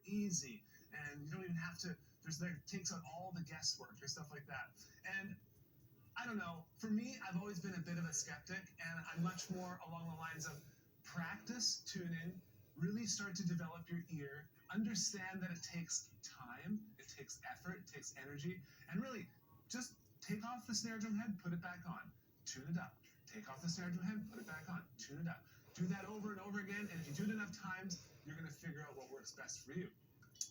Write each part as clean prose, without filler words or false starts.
easy, and you don't even have to. It takes out all the guesswork or stuff like that. And I don't know. For me, I've always been a bit of a skeptic, and I'm much more along the lines of practice tuning, really start to develop your ear, understand that it takes time, it takes effort, it takes energy, and really just take off the snare drum head, put it back on, tune it up. Take off the snare drum head, put it back on, tune it up. Do that over and over again, and if you do it enough times, you're going to figure out what works best for you.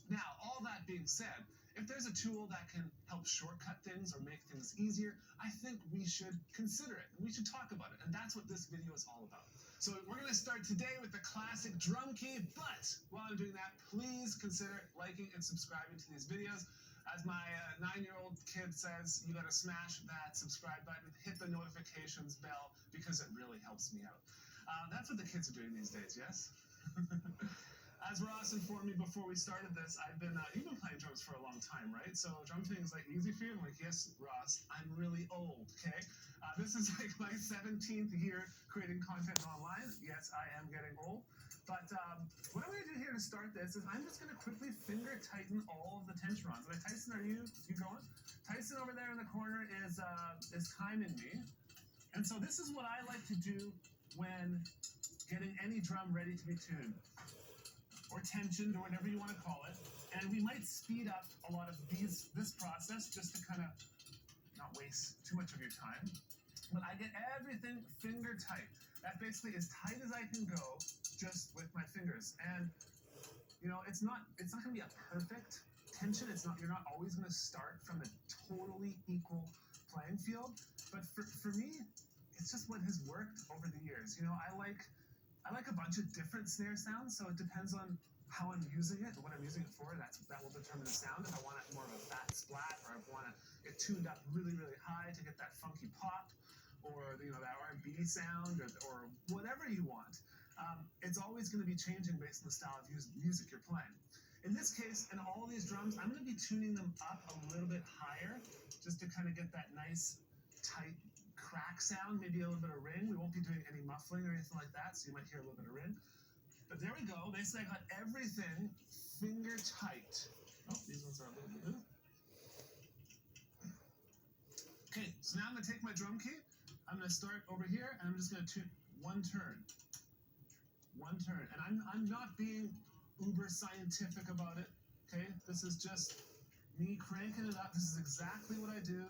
Now, all that being said, if there's a tool that can help shortcut things or make things easier, I think we should consider it. We should talk about it. And that's what this video is all about. So we're going to start today with the classic drum key. But while I'm doing that, please consider liking and subscribing to these videos. As my 9-year-old kid says, you got to smash that subscribe button, hit the notifications bell, because it really helps me out. That's what the kids are doing these days, yes? As Ross informed me before we started this, you've been playing drums for a long time, right? So drum tuning is like easy for you? I'm like, yes, Ross, I'm really old, okay? This is like my 17th year creating content online. Yes, I am getting old. But what I'm going to do here to start this is I'm just going to quickly finger tighten all of the tension rods. Like, Tyson, are you going? Tyson over there in the corner is timing me. And so this is what I like to do when getting any drum ready to be tuned, or tensioned, or whatever you want to call it. And we might speed up a lot of this process just to kind of not waste too much of your time. But I get everything finger tight. That basically as tight as I can go, just with my fingers. And you know, it's not going to be a perfect tension. You're not always going to start from a totally equal playing field. But for me, it's just what has worked over the years. You know, I like a bunch of different snare sounds, so it depends on how I'm using it, what I'm using it for. That will determine the sound. If I want it more of a fat splat, or if I want it tuned up really, really high to get that funky pop, or that R&B sound, or whatever you want. It's always going to be changing based on the style of music you're playing. In this case, in all these drums, I'm going to be tuning them up a little bit higher, just to kind of get that nice, tight crack sound, maybe a little bit of ring. We won't be doing any muffling or anything like that, so you might hear a little bit of ring. But there we go. Basically, I got everything finger tight. Oh, these ones are a little bit loose. Okay, so now I'm going to take my drum key. I'm going to start over here, and I'm just going to tune one turn. One turn. And I'm not being uber scientific about it, okay? This is just me cranking it up. This is exactly what I do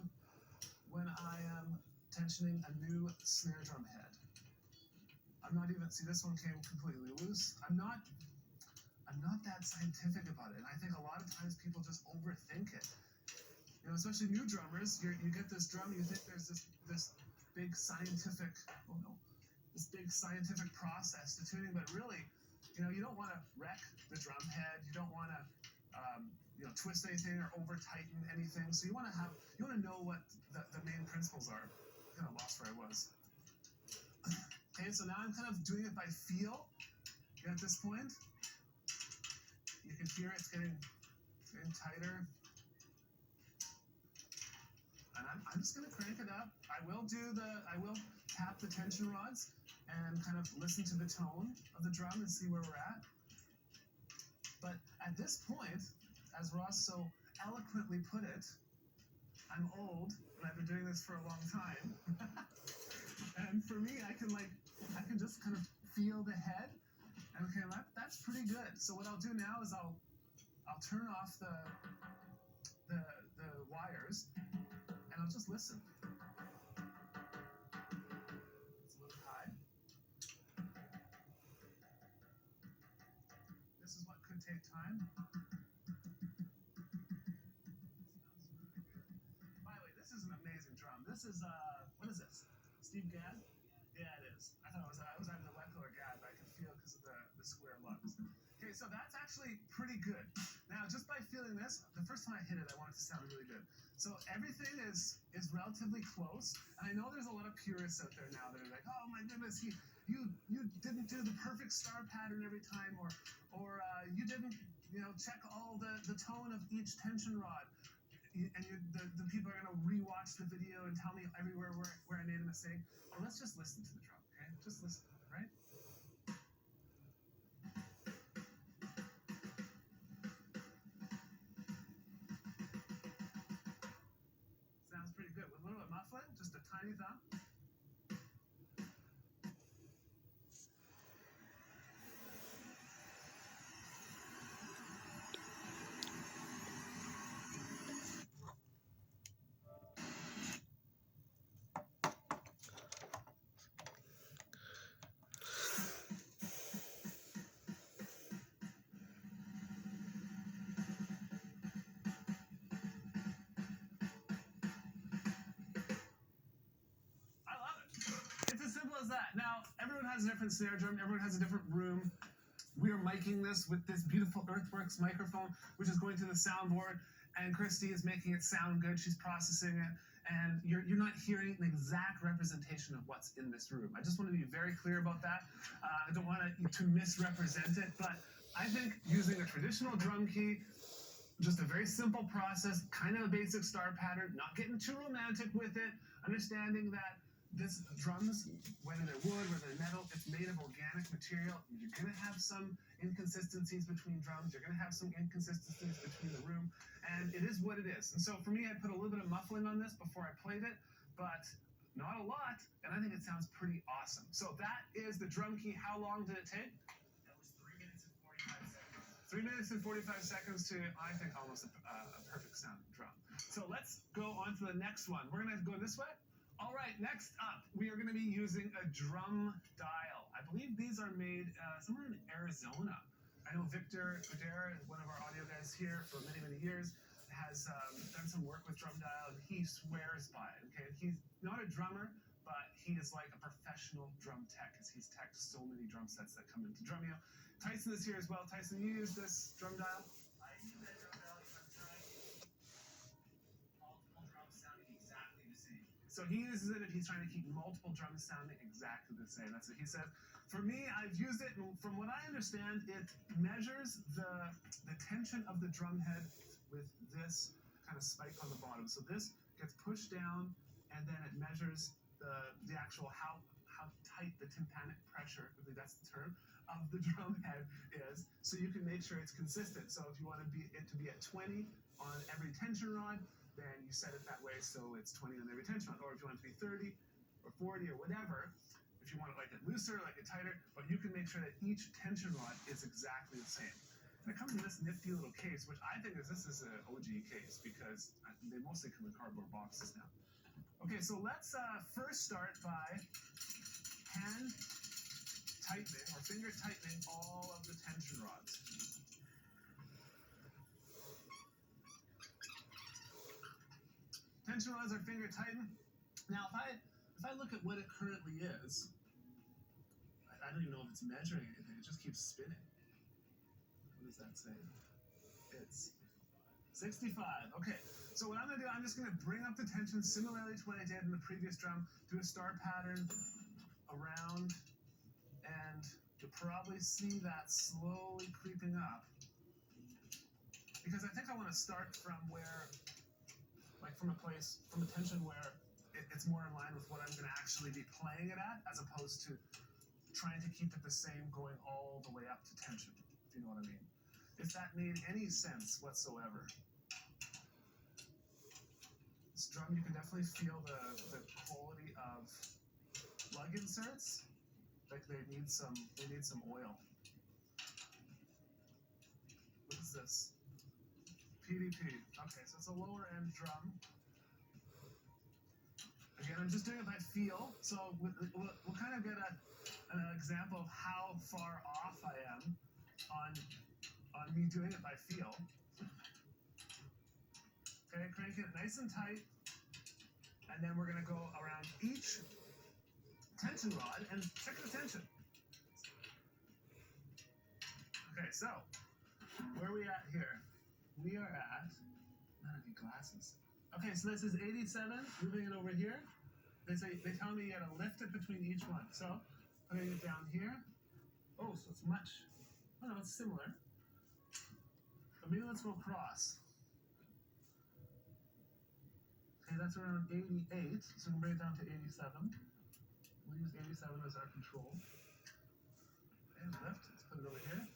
when I am tensioning a new snare drum head. I'm not even, see, this one came completely loose. I'm not that scientific about it. And I think a lot of times people just overthink it. You know, especially new drummers, you get this drum, you think there's this big scientific, this big scientific process to tuning, but really, you don't want to wreck the drum head. You don't want to, twist anything or over tighten anything. So you want to know what the main principles are. Kind of lost where I was. Okay, so now I'm kind of doing it by feel. At this point, you can hear it's getting tighter. And I'm just going to crank it up. I will tap the tension rods and kind of listen to the tone of the drum and see where we're at. But at this point, as Ross so eloquently put it, I'm old and I've been doing this for a long time. And for me, I can just kind of feel the head. And okay, that's pretty good. So what I'll do now is I'll turn off the wires, and I'll just listen. It's a little high. This is what could take time. By the way, this is an amazing drum. This is what is this? Steve Gadd? Yeah, it is. I thought I was either Lecco or Gadd, but I could feel because of the square lugs. Okay, so that's actually pretty good. Now, just by feeling this, the first time I hit it, I want it to sound really good. So everything is relatively close, and I know there's a lot of purists out there now that are like, oh my goodness, you didn't do the perfect star pattern every time, or you didn't check all the tone of each tension rod. And the people are going to rewatch the video and tell me everywhere where I made a mistake. Well, let's just listen to the drum, okay? Just listen, right? tiny thumb. I love it. It's as simple as that. Now, everyone has a different snare drum. Everyone has a different room. We are miking this with this beautiful Earthworks microphone, which is going to the soundboard, and Christy is making it sound good. She's processing it, and you're not hearing an exact representation of what's in this room. I just want to be very clear about that. I don't want to misrepresent it, but I think using a traditional drum key, just a very simple process, kind of a basic star pattern, not getting too romantic with it, understanding that this drums, whether they're wood, whether they're metal, it's made of organic material. You're going to have some inconsistencies between drums. You're going to have some inconsistencies between the room, and it is what it is. And so for me, I put a little bit of muffling on this before I played it, but not a lot, and I think it sounds pretty awesome. So that is the drum key. How long did it take? That was 3 minutes and 45 seconds. 3 minutes and 45 seconds to, I think, almost a perfect sounding drum. So let's go on to the next one. We're going to go this way. All right, next up, we are going to be using a drum dial. I believe these are made somewhere in Arizona. I know Victor Cudera, one of our audio guys here for many, many years, has done some work with drum dial, and he swears by it. Okay, he's not a drummer, but he is like a professional drum tech, because he's teched so many drum sets that come into Drumeo. Tyson is here as well. Tyson, you use this drum dial? I use that drum dial if I'm trying to keep multiple drums sounding exactly the same. So he uses it if he's trying to keep multiple drums sounding exactly the same. That's what he says. For me, I've used it, and from what I understand, it measures the tension of the drum head with this kind of spike on the bottom. So this gets pushed down, and then it measures the actual how tight the tympanic pressure, I believe that's the term, of the drum head is, so you can make sure it's consistent. So if you want it to be at 20 on every tension rod, then you set it that way so it's 20 on every tension rod. Or if you want it to be 30 or 40 or whatever, if you want it like it looser, like it tighter, but you can make sure that each tension rod is exactly the same. And it comes in this nifty little case, which I think this is an OG case, because they mostly come in cardboard boxes now. Okay, so let's first start by hand tightening or finger tightening all of the tension rods. Tension rods are finger tightened. Now, if I look at what it currently is, I don't even know if it's measuring anything. It just keeps spinning. What does that say? It's 65. Okay, so what I'm going to do, I'm just going to bring up the tension similarly to what I did in the previous drum, do a star pattern around, and you'll probably see that slowly creeping up. Because I think I want to start from where, like from a tension where it's more in line with what I'm going to actually be playing it at, as opposed to trying to keep it the same going all the way up to tension, if you know what I mean. If that made any sense whatsoever. This drum, you can definitely feel the quality of lug inserts. Like they need some oil. What is this? PDP. Okay, so it's a lower end drum. Again, I'm just doing it by feel, so we'll kind of get an example of how far off I am on me doing it by feel. Okay, crank it nice and tight, and then we're going to go around each tension rod and check the tension. Okay, so where are we at here? We are at, I need glasses. Okay, so this is 87, moving it over here. They tell me you gotta lift it between each one. So, putting it down here. Oh, so it's much, oh no, it's similar. But maybe let's go across. Okay, that's around 88, so we can bring it down to 87. We'll use 87 as our control. And lift, let's put it over here.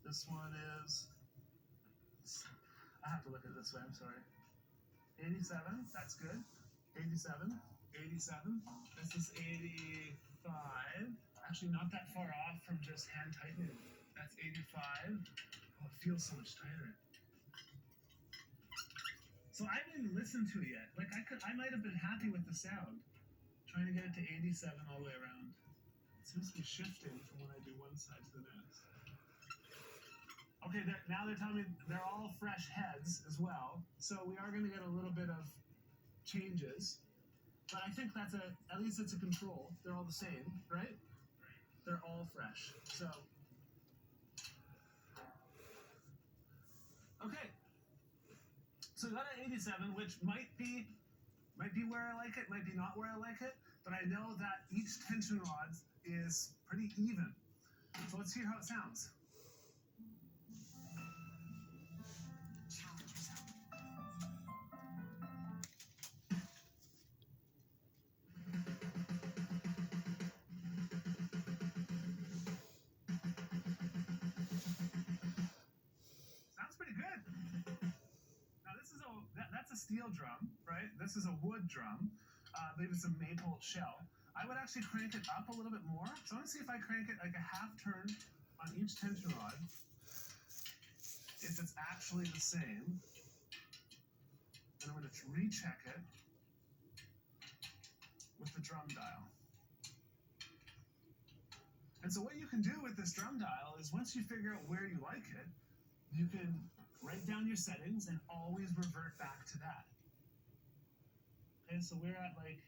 This one is, I have to look at it this way, I'm sorry. 87, that's good. 87. 87. This is 85. Actually, not that far off from just hand tightening. That's 85. Oh, it feels so much tighter. So I didn't listen to it yet. Like I might have been happy with the sound. Trying to get it to 87 all the way around. It seems to be shifting from when I do one side to the next. Okay, now they're telling me they're all fresh heads as well. So we are going to get a little bit of changes. But I think that's at least it's a control. They're all the same, right? They're all fresh. So, okay. So we got an 87, which might be where I like it, might be not where I like it, but I know that each tension rod is pretty even. So let's hear how it sounds. Sounds pretty good. Now this is that's a steel drum, right? This is a wood drum. I believe it's a maple shell. I would actually crank it up a little bit more. So I want to see if I crank it like a half turn on each tension rod, if it's actually the same. And I'm going to recheck it with the drum dial. And so what you can do with this drum dial is once you figure out where you like it, you can write down your settings and always revert back to that. Okay, so we're at like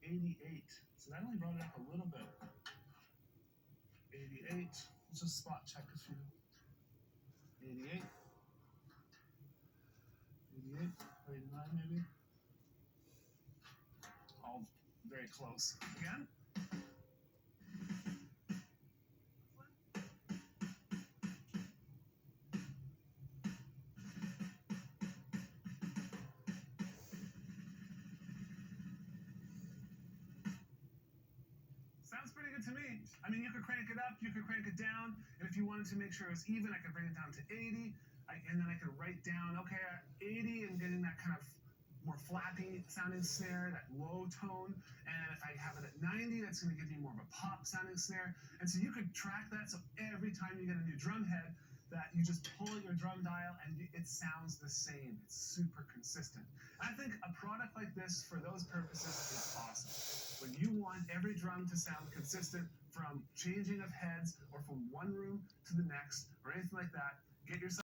88. So that only brought it up a little bit. 88. Let's just spot check a few. 88. 88. 89 maybe. All very close. Again. Sounds pretty good to me. I mean, you could crank it up, you could crank it down, and if you wanted to make sure it was even, I could bring it down to 80, and then I could write down, okay, at 80 and getting that kind of more flappy sounding snare, that low tone, and if I have it at 90, that's going to give me more of a pop sounding snare, and so you could track that, so every time you get a new drum head, that you just pull your drum dial and it sounds the same. It's super consistent. And I think a product like this, for those purposes, is awesome. When you want every drum to sound consistent from changing of heads or from one room to the next or anything like that, get yourself